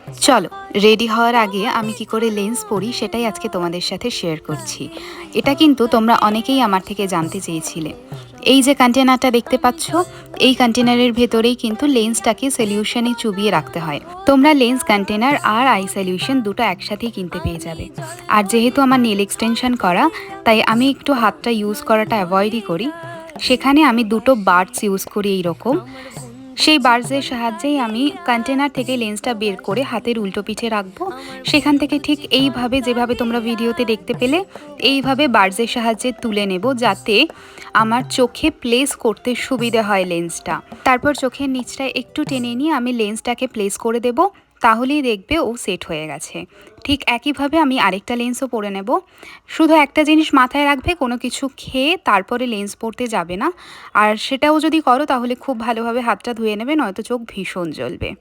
চলো, রেডি হওয়ার আগে আমি কি করে লেন্স পরি সেটাই আজকে তোমাদের সাথে শেয়ার করছি। এটা কিন্তু তোমরা অনেকেই আমার থেকে জানতে চেয়েছিলে। এই যে কন্টেনারটা দেখতে পাচ্ছ, এই কন্টেনারের ভেতরেই কিন্তু লেন্সটাকে সলিউশনে চুবিয়ে রাখতে হয়। তোমরা লেন্স কন্টেনার আর আই সলিউশন দুটো একসাথেই কিনতে পেয়ে যাবে। আর যেহেতু আমার নেল এক্সটেনশন করা, তাই আমি একটু হাতটা ইউজ করাটা অ্যাভয়েডই করি। সেখানে আমি দুটো বার্ডস ইউজ করি এইরকম। সেই বার্ডসের সাহায্যেই আমি কন্টেনার থেকে লেন্সটা বের করে হাতের উল্টো পিঠে রাখবো। সেখান থেকে ঠিক এইভাবে, যেভাবে তোমরা ভিডিওতে দেখতে পেলে, এইভাবে বার্ডসের সাহায্যে তুলে নেব, যাতে আমার চোখে প্লেস করতে সুবিধা হয় লেন্সটা। তারপর চোখের নিচটা একটু টেনে নিয়ে আমি লেন্সটাকে প্লেস করে দেব, তাহলেই দেখবে ও সেট হয়ে গেছে। ঠিক একইভাবে আমি আরেকটা লেন্সও পরে নেব। শুধু একটা জিনিস মাথায় রাখবে, কোনো কিছু খেয়ে তারপরে লেন্স পরতে যাবে না। আর সেটাও যদি করো তাহলে খুব ভালোভাবে হাতটা ধুয়ে নেবে, নয়তো চোখ ভীষণ জ্বলবে।